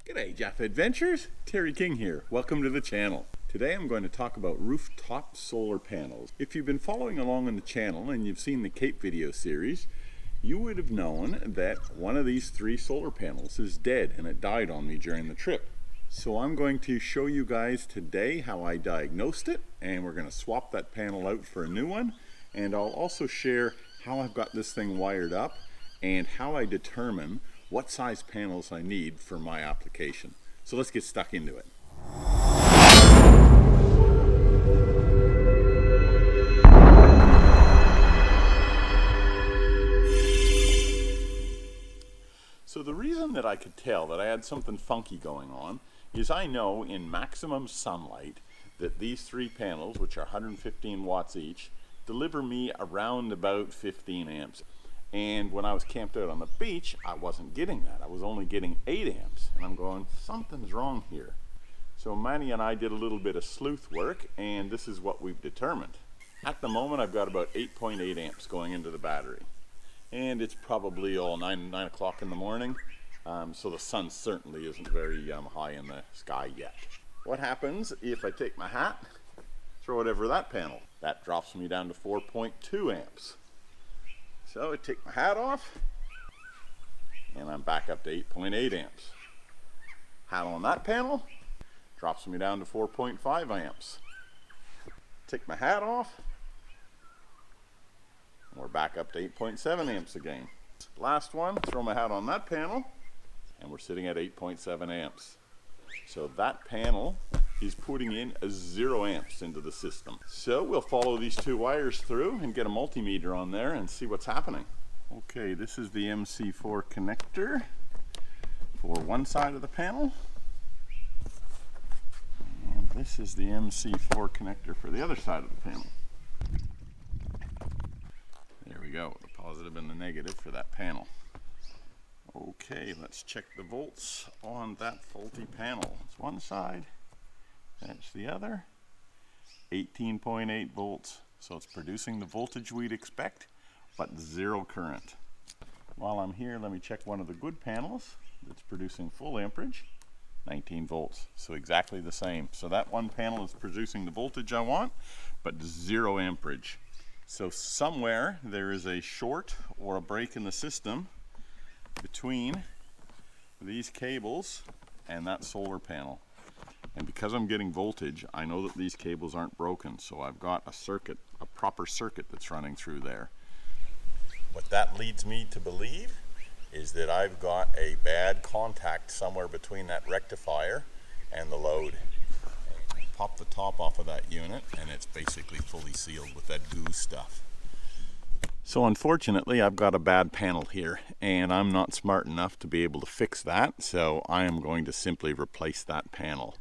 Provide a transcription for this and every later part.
G'day Jafffa Adventures, Terry King here. Welcome to the channel. Today I'm going to talk about rooftop solar panels. If you've been following along on the channel and you've seen the Cape video series, you would have known that one of these 3 solar panels is dead and it died on me during the trip. So I'm going to show you guys today how I diagnosed it, and we're going to swap that panel out for a new one, and I'll also share how I've got this thing wired up and how I determine what size panels I need for my application. So let's get stuck into it. So the reason that I could tell that I had something funky going on is I know in maximum sunlight that these 3 panels, which are 115 watts each, deliver me around about 15 amps. And when I was camped out on the beach, I wasn't getting that. I was only getting 8 amps. And I'm going, something's wrong here. So Manny and I did a little bit of sleuth work, and this is what we've determined. At the moment, I've got about 8.8 amps going into the battery. And it's probably all 9 o'clock in the morning. So the sun certainly isn't very high in the sky yet. What happens if I take my hat, throw it over that panel? That drops me down to 4.2 amps. So I take my hat off, and I'm back up to 8.8 amps. Hat on that panel, drops me down to 4.5 amps. Take my hat off, and we're back up to 8.7 amps again. Last one, throw my hat on that panel, and we're sitting at 8.7 amps. So that panel is putting in 0 amps into the system. So we'll follow these 2 wires through and get a multimeter on there and see what's happening. Okay, this is the MC4 connector for one side of the panel. And this is the MC4 connector for the other side of the panel. There we go, the positive and the negative for that panel. Okay, let's check the volts on that faulty panel. It's one side, that's the other. 18.8 volts, so it's producing the voltage we'd expect, but 0 current. While I'm here, let me check one of the good panels that's producing full amperage, 19 volts, so exactly the same. So that one panel is producing the voltage I want, but 0 amperage. So somewhere there is a short or a break in the system between these cables and that solar panel. And because I'm getting voltage, I know that these cables aren't broken, so I've got a circuit, a proper circuit that's running through there. What that leads me to believe is that I've got a bad contact somewhere between that rectifier and the load. Pop the top off of that unit and it's basically fully sealed with that goo stuff. So unfortunately I've got a bad panel here and I'm not smart enough to be able to fix that, so I am going to simply replace that panel.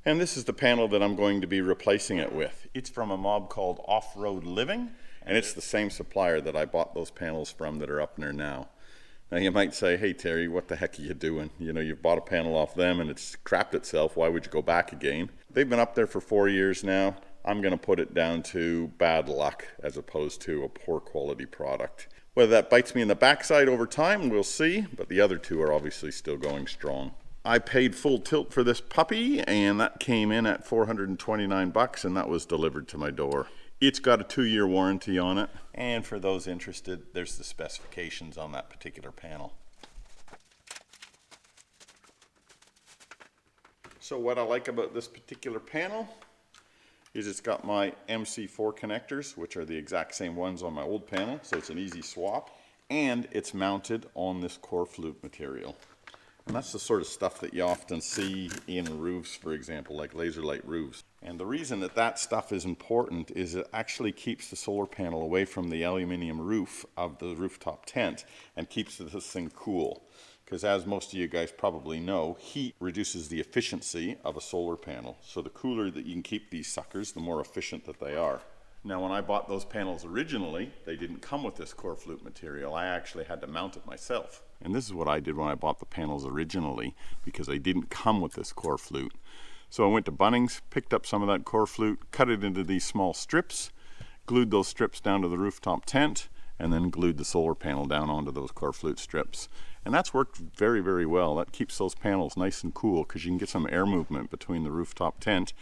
And this is the panel that I'm going to be replacing it with. It's from a mob called Off-Road Living, and it's the same supplier that I bought those panels from that are up there now. Now you might say, hey Terry, what the heck are you doing? You know, you've bought a panel off them and it's crapped itself, why would you go back again? They've been up there for 4 years now. I'm going to put it down to bad luck as opposed to a poor quality product. Whether that bites me in the backside over time, we'll see, but the other 2 are obviously still going strong. I paid full tilt for this puppy, and that came in at $429, and that was delivered to my door. It's got a 2-year warranty on it, and for those interested, there's the specifications on that particular panel. So what I like about this particular panel is it's got my MC4 connectors, which are the exact same ones on my old panel, so it's an easy swap, and it's mounted on this core flute material. And that's the sort of stuff that you often see in roofs, for example, like laser light roofs. And the reason that that stuff is important is it actually keeps the solar panel away from the aluminum roof of the rooftop tent and keeps this thing cool. Because as most of you guys probably know, heat reduces the efficiency of a solar panel. So the cooler that you can keep these suckers, the more efficient that they are. Now when I bought those panels originally, they didn't come with this core flute material. I actually had to mount it myself. And this is what I did when I bought the panels originally, because they didn't come with this core flute. So I went to Bunnings, picked up some of that core flute, cut it into these small strips, glued those strips down to the rooftop tent, and then glued the solar panel down onto those core flute strips. And that's worked very, very well. That keeps those panels nice and cool because you can get some air movement between the rooftop tent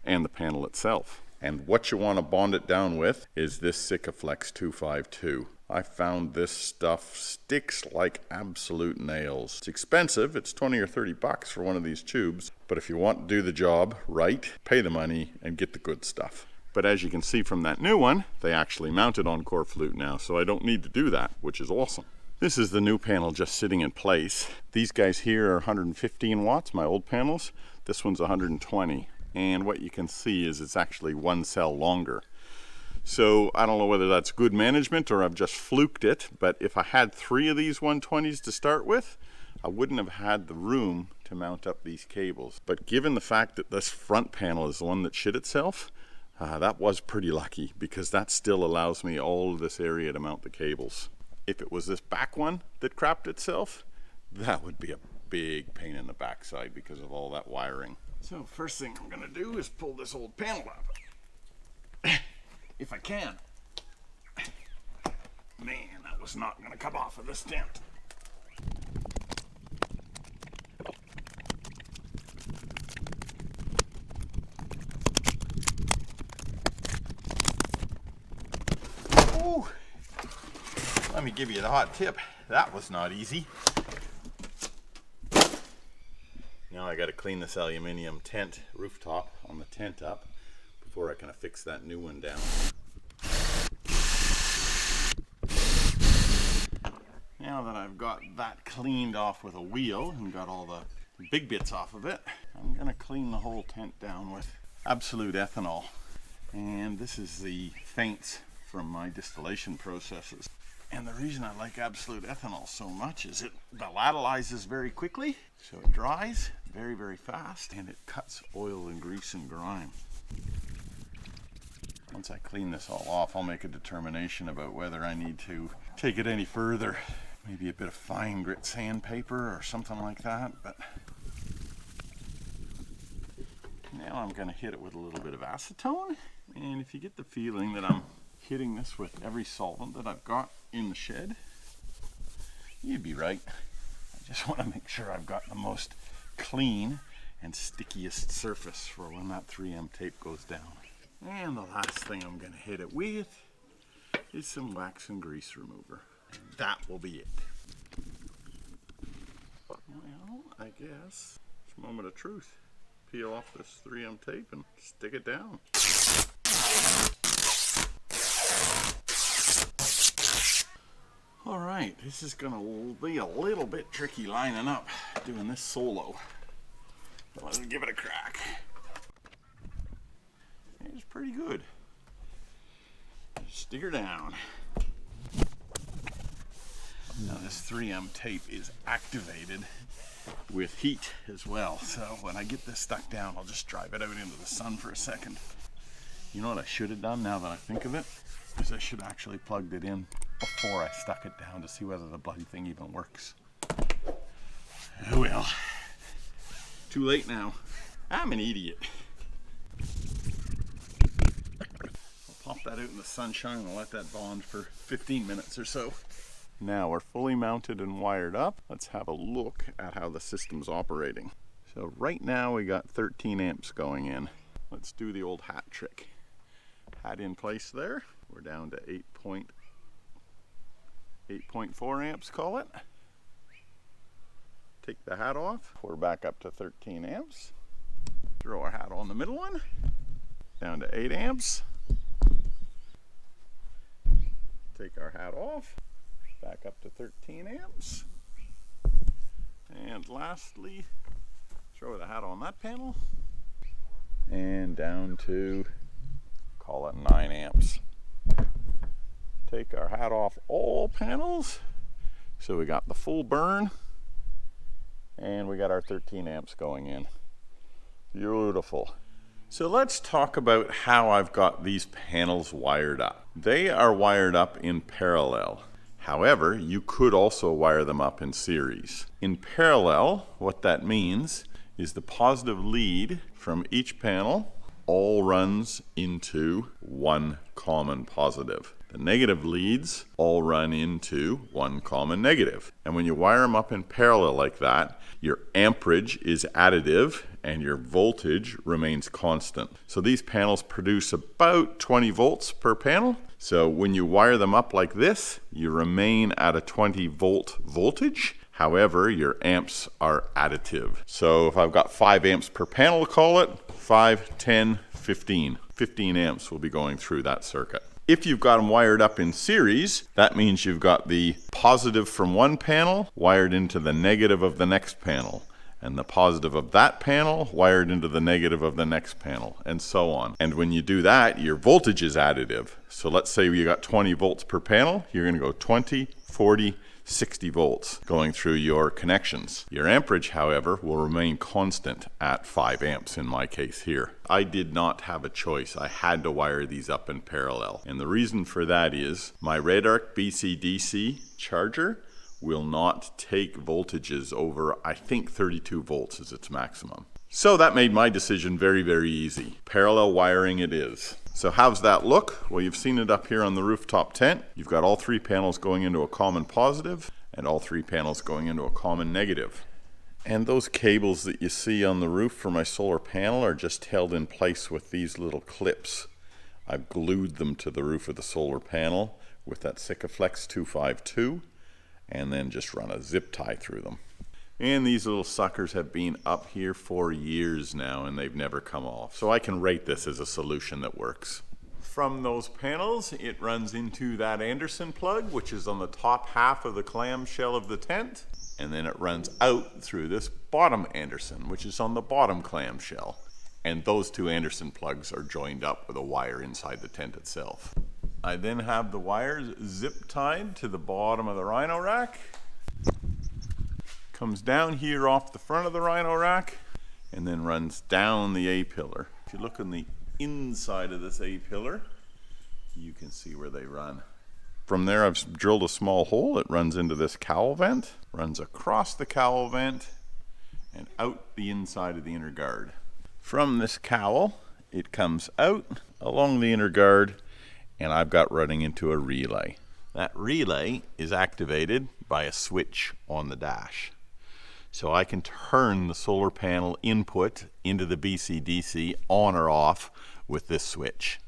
and the panel itself. And what you want to bond it down with is this Sikaflex 252. I found this stuff sticks like absolute nails. It's expensive, it's 20 or 30 bucks for one of these tubes, but if you want to do the job right, pay the money and get the good stuff. But as you can see from that new one, they actually mount it on core flute now, so I don't need to do that, which is awesome. This is the new panel just sitting in place. These guys here are 115 watts, my old panels. This one's 120. And what you can see is it's actually one cell longer. So I don't know whether that's good management or I've just fluked it, but if I had 3 of these 120s to start with, I wouldn't have had the room to mount up these cables. But given the fact that this front panel is the one that shit itself, that was pretty lucky because that still allows me all of this area to mount the cables. If it was this back one that crapped itself, that would be a big pain in the backside because of all that wiring. So first thing I'm gonna do is pull this old panel up. If I can. Man, that was not gonna come off of this tent. Ooh. Let me give you the hot tip. That was not easy. Now I got to clean this aluminum tent rooftop on the tent up before I can affix that new one down. Now that I've got that cleaned off with a wheel and got all the big bits off of it, I'm going to clean the whole tent down with absolute ethanol. And this is the faints from my distillation processes. And the reason I like absolute ethanol so much is it volatilizes very quickly, so it dries very, very fast, and it cuts oil and grease and grime. Once I clean this all off, I'll make a determination about whether I need to take it any further. Maybe a bit of fine grit sandpaper or something like that, but now I'm going to hit it with a little bit of acetone. And if you get the feeling that I'm hitting this with every solvent that I've got in the shed, you'd be right. I just want to make sure I've got the most clean and stickiest surface for when that 3M tape goes down. And the last thing I'm going to hit it with is some wax and grease remover. And that will be it. Well, I guess it's a moment of truth. Peel off this 3M tape and stick it down. Alright, this is going to be a little bit tricky lining up doing this solo. But let's give it a crack. It's pretty good. Stick her down. Now this 3M tape is activated with heat as well. So when I get this stuck down, I'll just drive it out into the sun for a second. You know what I should have done now that I think of it? Is I should have actually plugged it in before I stuck it down to see whether the bloody thing even works. Oh well. Too late now. I'm an idiot. I'll pop that out in the sunshine and let that bond for 15 minutes or so. Now we're fully mounted and wired up. Let's have a look at how the system's operating. So right now we got 13 amps going in. Let's do the old hat trick. Hat in place there. We're down to 8.4 amps, call it. Take the hat off. We're back up to 13 amps. Throw our hat on the middle one. Down to 8 amps. Take our hat off. Back up to 13 amps. And lastly, throw the hat on that panel. And down to, call it 9 amps. Take our hat off all panels. So we got the full burn. And we got our 13 amps going in. Beautiful. So let's talk about how I've got these panels wired up. They are wired up in parallel. However, you could also wire them up in series. In parallel, what that means is the positive lead from each panel all runs into one common positive. The negative leads all run into one common negative. And when you wire them up in parallel like that, your amperage is additive and your voltage remains constant. So these panels produce about 20 volts per panel. So when you wire them up like this, you remain at a 20 volt voltage. However, your amps are additive. So if I've got 5 amps per panel, call it 5, 10, 15. 15 amps will be going through that circuit. If you've got them wired up in series, that means you've got the positive from one panel wired into the negative of the next panel, and the positive of that panel wired into the negative of the next panel, and so on. And when you do that, your voltage is additive. So let's say you got 20 volts per panel, you're going to go 20, 40, 60 volts going through your connections. Your amperage, however, will remain constant at 5 amps in my case here. I did not have a choice. I had to wire these up in parallel. And the reason for that is my RedArc BC-DC charger will not take voltages over, I think 32 volts is its maximum. So that made my decision very, very easy. Parallel wiring it is. So how's that look? Well, you've seen it up here on the rooftop tent. You've got all 3 panels going into a common positive and all 3 panels going into a common negative. And those cables that you see on the roof for my solar panel are just held in place with these little clips. I've glued them to the roof of the solar panel with that Sikaflex 252 and then just run a zip tie through them. And these little suckers have been up here for years now and they've never come off. So I can rate this as a solution that works. From those panels, it runs into that Anderson plug, which is on the top half of the clamshell of the tent. And then it runs out through this bottom Anderson, which is on the bottom clamshell. And those 2 Anderson plugs are joined up with a wire inside the tent itself. I then have the wires zip tied to the bottom of the rhino rack. Comes down here off the front of the rhino rack and then runs down the A-pillar. If you look on the inside of this A-pillar, you can see where they run. From there I've drilled a small hole. It runs into this cowl vent, runs across the cowl vent and out the inside of the inner guard. From this cowl it comes out along the inner guard and I've got running into a relay. That relay is activated by a switch on the dash. So I can turn the solar panel input into the BC-DC on or off with this switch.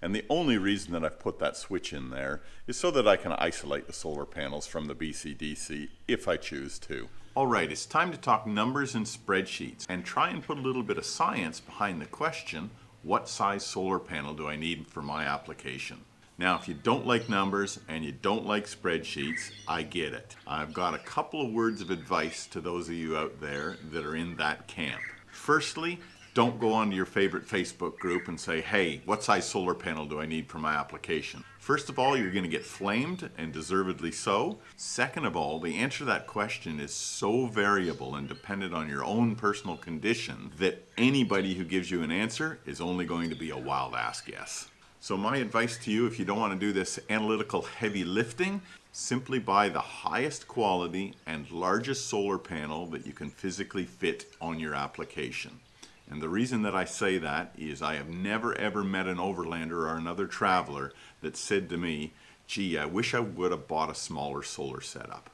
And the only reason that I've put that switch in there is so that I can isolate the solar panels from the BC-DC if I choose to. Alright, it's time to talk numbers and spreadsheets and try and put a little bit of science behind the question, what size solar panel do I need for my application? Now, if you don't like numbers and you don't like spreadsheets, I get it. I've got a couple of words of advice to those of you out there that are in that camp. Firstly, don't go onto your favorite Facebook group and say, hey, what size solar panel do I need for my application? First of all, you're going to get flamed, and deservedly so. Second of all, the answer to that question is so variable and dependent on your own personal condition that anybody who gives you an answer is only going to be a wild ass guess. So my advice to you, if you don't want to do this analytical heavy lifting, simply buy the highest quality and largest solar panel that you can physically fit on your application. And the reason that I say that is I have never ever met an overlander or another traveler that said to me, gee, I wish I would have bought a smaller solar setup.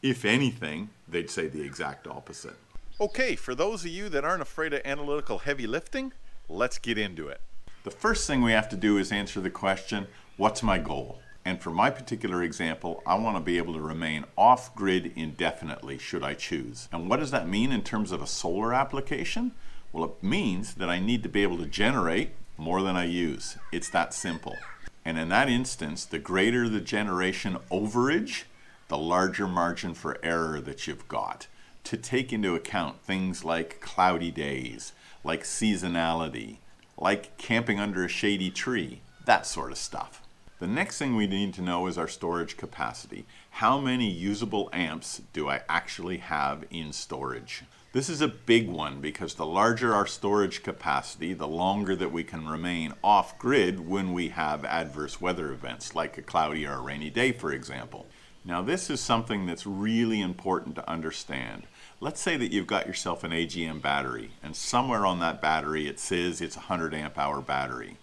If anything, they'd say the exact opposite. Okay, for those of you that aren't afraid of analytical heavy lifting, let's get into it. The first thing we have to do is answer the question, what's my goal? And for my particular example, I want to be able to remain off-grid indefinitely should I choose. And what does that mean in terms of a solar application? Well, it means that I need to be able to generate more than I use. It's that simple. And in that instance, the greater the generation overage, the larger margin for error that you've got to take into account things like cloudy days, like seasonality, like camping under a shady tree, that sort of stuff. The next thing we need to know is our storage capacity. How many usable amps do I actually have in storage? This is a big one because the larger our storage capacity, the longer that we can remain off-grid when we have adverse weather events, like a cloudy or a rainy day, for example. Now, this is something that's really important to understand. Let's say that you've got yourself an AGM battery, and somewhere on that battery it says it's a 100 amp hour battery.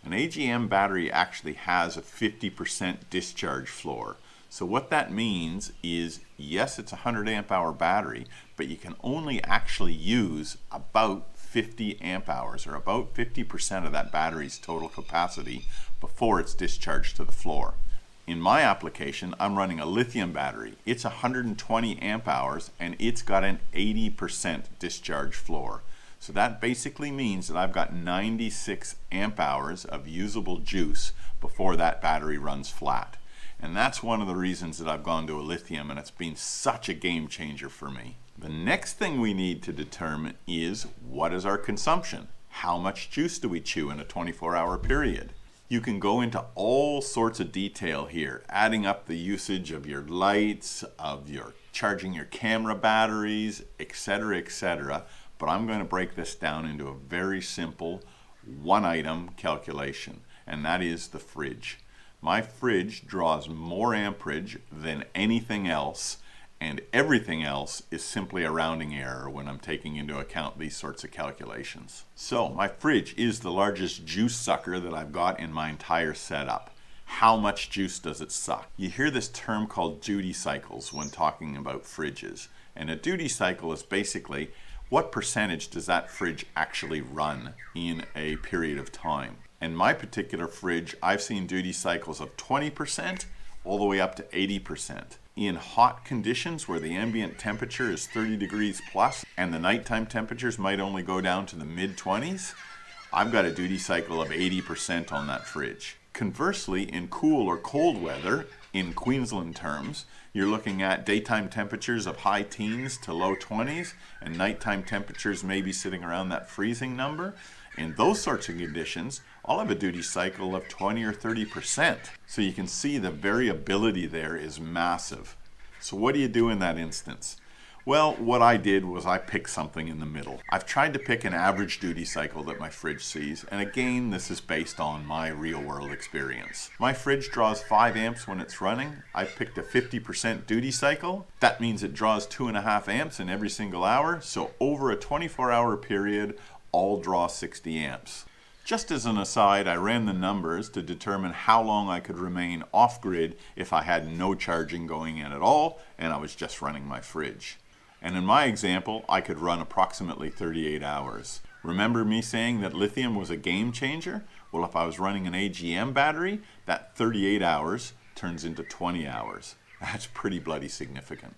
An AGM battery actually has a 50% discharge floor. So what that means is, yes, it's a 100 amp hour battery, but you can only actually use about 50 amp hours, or about 50% of that battery's total capacity, before it's discharged to the floor. In my application, I'm running a lithium battery. It's 120 amp hours and it's got an 80% discharge floor. So that basically means that I've got 96 amp hours of usable juice before that battery runs flat. And that's one of the reasons that I've gone to a lithium, and it's been such a game changer for me. The next thing we need to determine is, what is our consumption? How much juice do we chew in a 24-hour period? You can go into all sorts of detail here, adding up the usage of your lights, of your charging your camera batteries, etc., but I'm going to break this down into a very simple one-item calculation, and that is the fridge. My fridge draws more amperage than anything else, and everything else is simply a rounding error when I'm taking into account these sorts of calculations. So my fridge is the largest juice sucker that I've got in my entire setup. How much juice does it suck? You hear this term called duty cycles when talking about fridges, and a duty cycle is basically what percentage does that fridge actually run in a period of time. In my particular fridge, I've seen duty cycles of 20% all the way up to 80%. In hot conditions where the ambient temperature is 30 degrees plus and the nighttime temperatures might only go down to the mid-20s, I've got a duty cycle of 80% on that fridge. Conversely, in cool or cold weather, in Queensland terms, you're looking at daytime temperatures of high teens to low 20s and nighttime temperatures maybe sitting around that freezing number. In those sorts of conditions, I'll have a duty cycle of 20 or 30%. So you can see the variability there is massive. So what do you do in that instance? Well, what I did was I picked something in the middle. I've tried to pick an average duty cycle that my fridge sees, and again, this is based on my real-world experience. My fridge draws 5 amps when it's running. I picked a 50% duty cycle. That means it draws 2.5 amps in every single hour, so over a 24-hour period, I'll draw 60 amps. Just as an aside, I ran the numbers to determine how long I could remain off-grid if I had no charging going in at all, and I was just running my fridge. And in my example, I could run approximately 38 hours. Remember me saying that lithium was a game changer? Well, if I was running an AGM battery, that 38 hours turns into 20 hours. That's pretty bloody significant.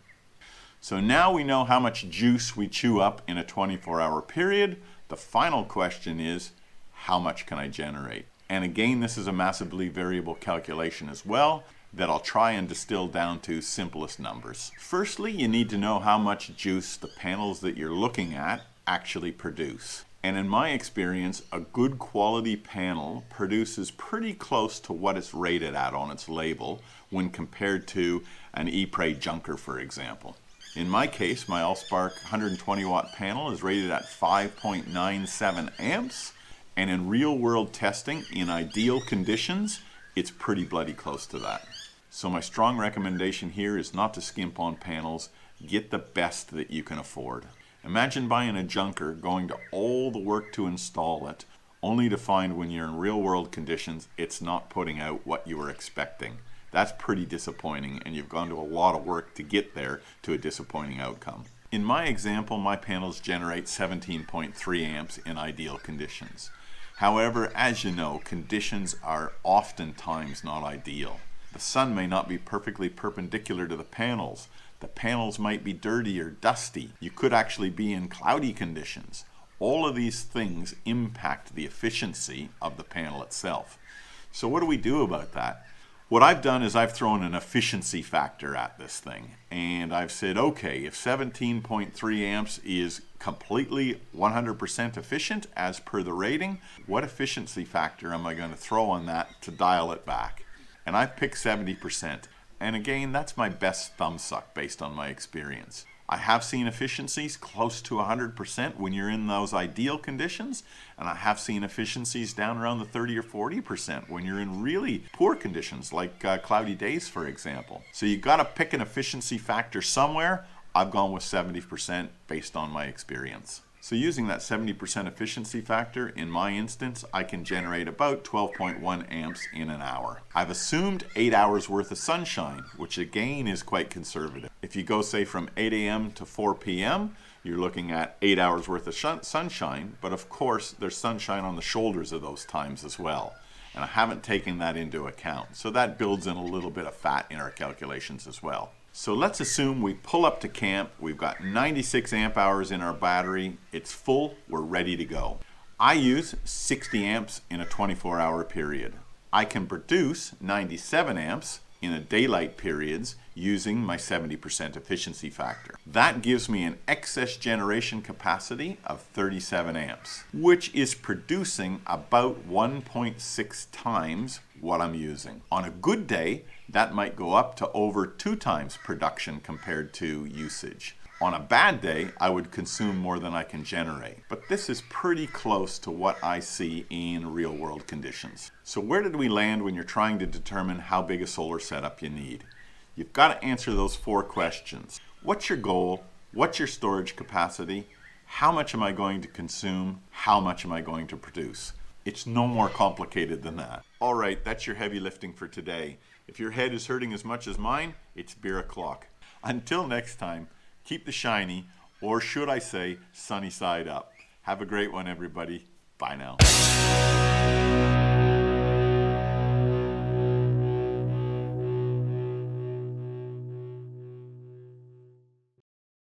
So now we know how much juice we chew up in a 24-hour period. The final question is, how much can I generate? And again, this is a massively variable calculation as well that I'll try and distill down to simplest numbers. Firstly, you need to know how much juice the panels that you're looking at actually produce. And in my experience, a good quality panel produces pretty close to what it's rated at on its label when compared to an ePray junker, for example. In my case, my AllSpark 120 watt panel is rated at 5.97 amps, and in real world testing, in ideal conditions, it's pretty bloody close to that. So my strong recommendation here is not to skimp on panels. Get the best that you can afford. Imagine buying a junker, going to all the work to install it, only to find when you're in real world conditions, it's not putting out what you were expecting. That's pretty disappointing, and you've gone to a lot of work to get there to a disappointing outcome. In my example, my panels generate 17.3 amps in ideal conditions. However, as you know, conditions are oftentimes not ideal. The sun may not be perfectly perpendicular to the panels. The panels might be dirty or dusty. You could actually be in cloudy conditions. All of these things impact the efficiency of the panel itself. So what do we do about that? What I've done is I've thrown an efficiency factor at this thing, and I've said, okay, if 17.3 amps is completely 100% efficient as per the rating, what efficiency factor am I going to throw on that to dial it back? And I've picked 70%. And again, that's my best thumbsuck based on my experience. I have seen efficiencies close to 100% when you're in those ideal conditions, and I have seen efficiencies down around the 30 or 40% when you're in really poor conditions, like cloudy days, for example. So you've got to pick an efficiency factor somewhere. I've gone with 70% based on my experience. So using that 70% efficiency factor, in my instance, I can generate about 12.1 amps in an hour. I've assumed 8 hours worth of sunshine, which again is quite conservative. If you go say from 8 a.m. to 4 p.m., you're looking at 8 hours worth of sunshine, but of course there's sunshine on the shoulders of those times as well. And I haven't taken that into account. So that builds in a little bit of fat in our calculations as well. So let's assume we pull up to camp, we've got 96 amp hours in our battery, it's full, we're ready to go. I use 60 amps in a 24-hour period. I can produce 97 amps in a daylight periods using my 70% efficiency factor. That gives me an excess generation capacity of 37 amps, which is producing about 1.6 times what I'm using. On a good day, that might go up to over 2 times production compared to usage. On a bad day, I would consume more than I can generate. But this is pretty close to what I see in real world conditions. So where did we land when you're trying to determine how big a solar setup you need? You've got to answer those 4 questions. What's your goal? What's your storage capacity? How much am I going to consume? How much am I going to produce? It's no more complicated than that. All right, that's your heavy lifting for today. If your head is hurting as much as mine, it's beer o'clock. Until next time, keep the shiny, or should I say, sunny side up. Have a great one, everybody. Bye now.